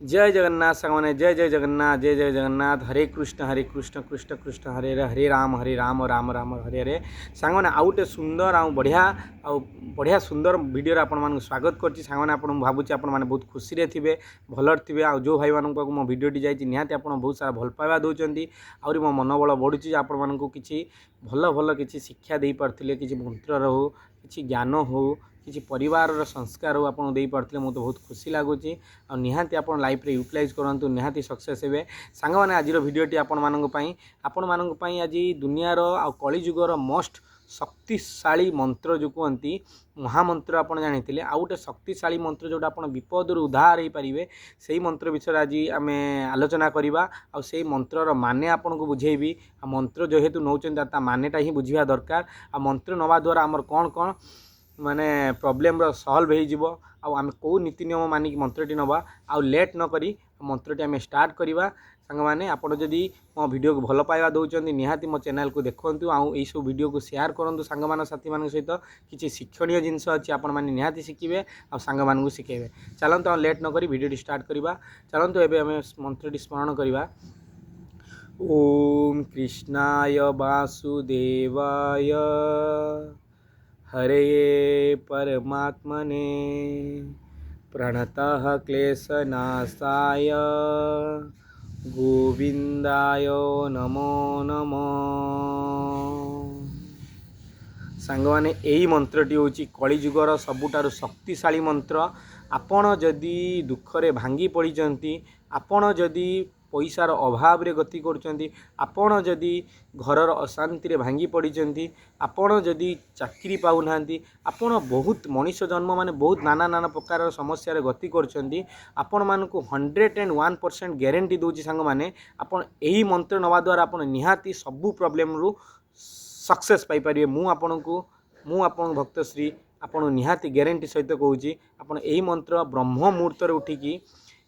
जय जगन्नाथ सांगने जय जगन्नाथ हरे कृष्ण कृष्ण कृष्ण हरे राम राम राम हरे हरे सांगने आउ गोटे सुंदर आउ बढ़िया सुंदर वीडियो आपण मानक स्वागत करछि सांगने आपण भाबुछि आपण माने बहुत खुशी रे थिबे भलर थिबे आ जो भाई मानक मो वीडियोटी जाइछि निहाती आपण बहुत सारा भल पाइबा दउचंती आउरी मो मनोबल बढ़ुछि आपण मानक किछि भल भल किछि शिक्षा देई परथिले किछि मंत्र रहू किछि ज्ञान हो किसी परिवार संस्कार आपन दे पारथिले मो तो बहुत खुशी लगुच आ निहाती आपन लाइफ रे यूटिलाइज करंतु निहाती सक्सेस हेबे सांग माने आजिर वीडियोटी आपण मानक पई आज दुनियार आ कली जुगर मोस्ट शक्तिशाली मंत्र जो कहती महामंत्र आपन जानिथिले आ गोटे शक्तिशाली मंत्र जोटा आपन विपद रु उद्धार हो पारिबे सेही मंत्र विषय आज आम आलोचना करवा आ सेही मंत्रर माने आपन को बुझेबी आ मंत्र जेहेतु नौचंदा ता मानेटा ही बुझिया दरकार आ मंत्र नवा द्वारा हमर कोन कोन माने प्रॉब्लम सॉल्व हो आम कौ नीति नियम मानिक मंत्रटी नवा आउ लेट न करी मंत्रटी आम स्टार्ट करवा सांग मैंने आपड़ जदि मो वीडियो को भल पाइबा दौरान निहाती मो चैनल को देखूँ आउ यही सब वीडियो को शेयर करूँ सांग मान साथी मान सहित किसी शिक्षणीय जिनस अच्छी आपण मैंने निहाती शिखे आ सांग मानू शिखेबे चलते लेट न करी वीडियो स्टार्ट करवा चलते एवं आम मंत्रटी स्मरण करवा ओम कृष्णाय वासुदेवाय हरे परमात्मने प्रणतः क्लेशनाशाय गोविंदाय नमो नमः सांग माने यही मंत्रटी हूँ कलिजुगर सबुठारु शक्तिशाली मंत्र आपण जदि दुखरे भांगी पड़ती आपण जदि पैसार अभाव रे गति करचंती आपण जदि घरर अशांति रे भांगी पड़ती आपण जदि चाकरी पाउ नांती आपण बहुत मनुष्य जन्म माने बहुत नाना नाना प्रकार समस्या रे गति करचंती आपण मानकु 101% ग्यारंटी दूची सांग माने आपण एही मंत्र नवा द्वारा आपण निहाती सबु प्रॉब्लम रु सक्सेस पाई परिबे मु आपण भक्त श्री आपण निहाती ग्यारंटी सहित कहूची आपण एही मंत्र ब्रह्म मुहूर्त रे उठिकी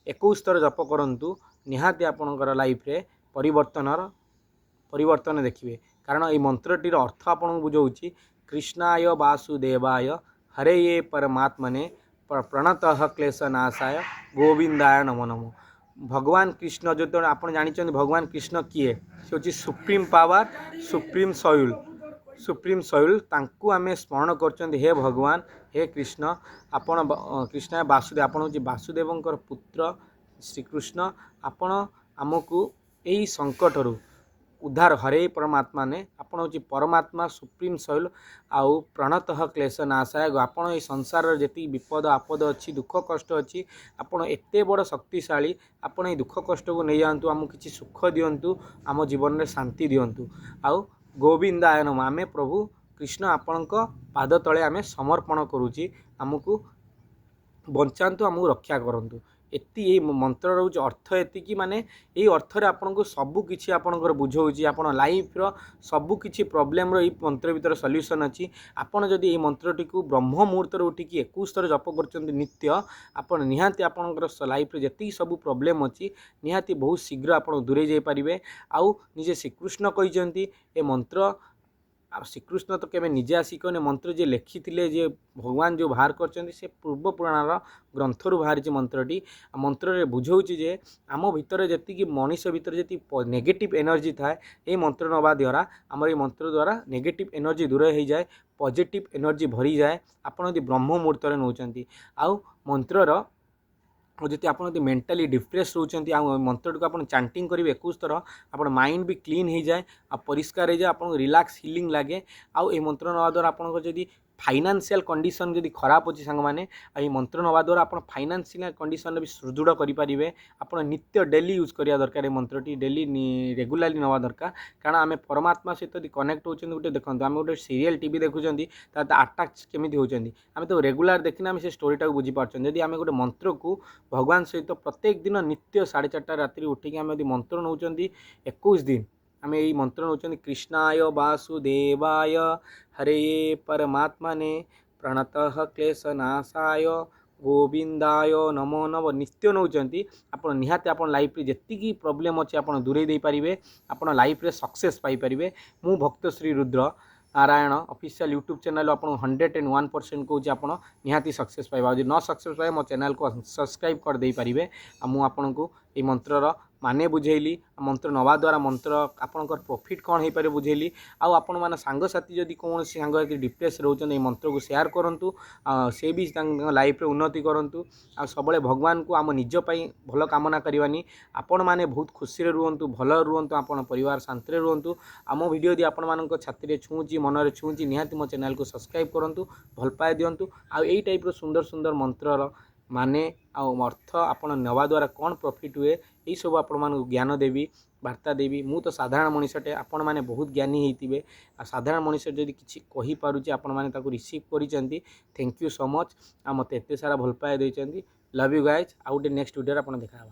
21 थर जप करंतु निहाती आपणकर लाइफ रे परिवर्तन देखिए कारण ये मंत्रटीर अर्थ आपन बुझाऊँगी कृष्णाय वासुदेवाय हरे ये परमात्मने प्रणतः क्लेशनाशाय गोविंदाय नमो नमो भगवान कृष्ण जो आप जानते भगवान कृष्ण किए से हूँ सुप्रीम पावर सुप्रीम सॉइल तांकु आमे स्मरण करचंदी हे भगवान हे कृष्ण आपण कृष्ण वासुदेव आपण हूँ वासुदेवंकर पुत्र श्रीकृष्ण आपण आमको यही संकटरू उद्धार हरे परमात्मा ने आपण हूँ परमात्मा सुप्रीम सॉइल आउ प्रणतः क्लेशनाशाय आपण ये संसार जी विपद आपद अच्छी दुख कष्ट अच्छी आपण एते बड़ शक्तिशाली आपण ये दुख कष्ट को नहीं जातु आमको किसी सुख दिंतु आम जीवन में शांति दिंतु आउ गोविंदाय नमः आमे प्रभु कृष्ण आपण पाद तले आमे समर्पण करुची आमको बंचातु आमको रक्षा करंतु एति ये मंत्र रोच अर्थ एति माने ये अर्थ रे आपन को सबु किछि आपनकर बुझौची आपन लाइफ रो सबु किछि प्रॉब्लम रो ये मंत्र भीतर सॉल्यूशन अछि आपन जदि ये मंत्रटी को ब्रह्म मुहूर्त रे उठिकी 21 थर जप करचंदी नित्य आपन निहाती आपनकर लाइफ रे जति सबु प्रॉब्लम अछि निहाती बहुत शीघ्र आपन दूरे जाई परिबे आउ निजे श्रीकृष्ण कहिचंती ए मंत्र आ श्रीकृष्ण तो केवे निजे आसी कहने मंत्र जे लेखी जे भगवान जो बाहर करचंदी से पूर्व पुराणर ग्रंथरु बाहरी मंत्रटी मंत्र रे बुझाऊँगी जे आम भितर जी मनीष भितर जी नेगेटिव एनर्जी थाए ये मंत्र नवा द्वारा आम ये मंत्र द्वारा नेगेटिव एनर्जी दूर हो जाए पॉजिटिव एनर्जी भरी जाए आपड़ यदि ब्रह्म मुहूर्त नौकरी आउ मंत्रर जब आप मेंटाली डिप्रेस रोचंती मंत्र को आप चांटिंग करेंगे 21 थर आप माइंड भी क्लीन हो जाए आ परिष्कार हो जाए आपको रिलैक्स हिलिंग लगे आउ ये मंत्र नवा द्वारा आपको जदि फाइनेंशियल कंडीशन जदि खराब अच्छी सांग मैंने ये मंत्र नवा द्वारा आप फाइनेंशियल कंडीशन भी सुदृढ़ करेंगे आप नित्य डेली यूज करिया दरकार ये मंत्रटी डेली रेगुलाली नवा दरकार कारण आम परमात्मा सहित कनेक्ट होते गोटे देखो आम गोटे सीरियल टीवी देखुं अटैच केमी होती आम तो रेगुलार देखना से स्टोरीटा को बुझीपार जदि आम गोटे मंत्र को भगवान सहित प्रत्येक दिन नित्य 4:30 रात्रि उठिकी आम यदि मंत्र नौ 21 दिन आम यही मंत्र नौ कृष्णाय वासुदेवाय हरे परमात्मने प्रणतः क्लेशनाशाय गोविंदाय नमो नमः नित्य नौचंती आपण निहाती आपण लाइफ रे जतिकी प्रॉब्लम अच्छे आपण दूरे दे पारिबे आपण लाइफ रे सक्सेस पाई पारिबे मु भक्त Shri Rudra Narayan official YouTube channel आप 101% कौच आप निहाती सक्सेस पाइबा यदि न सक्सेस पाए मो चैनल को सब्सक्राइब कर दे पारे आपन को ये मंत्रर माने बुझेली मंत्र नवा द्वारा मंत्र आपंकर प्रॉफिट कौन हो पारे बुझेली आपण मैंने सांगसाथी जदि कौन सांग डिप्रेस रोचन ये मंत्र को शेयर करूँ से भी लाइफ रे उन्नति करूँ आ सब भगवान को आम निजपाई भल कामना करवानी आपण मैंने बहुत खुशी रुहतु भल रुहतु आपण परिवार शांति रुहतु आम वीडियो यदि आपण मान छाती छुँची मनरे छुँची निहाती मो चैनल को सब्सक्राइब करूँ भल पाए दिंतु आई टाइप सुंदर सुंदर मंत्रर माने अर्थ आपण नवा द्वारा कौन प्रॉफिट हुए यही सब आपण मानक ज्ञान देवी वार्ता देवी मु तो साधारण मनीषटे आपण मैंने बहुत ज्ञानी होते साधारण मनीष जदि किसी कहीपे आपण मैंने रिसीव करिसेंती थैंक यू सो मच आ मत एत सारा भल पाए देइचंती लव यू गाइज आउ गोटे नेक्स्ट वीडियो देखा।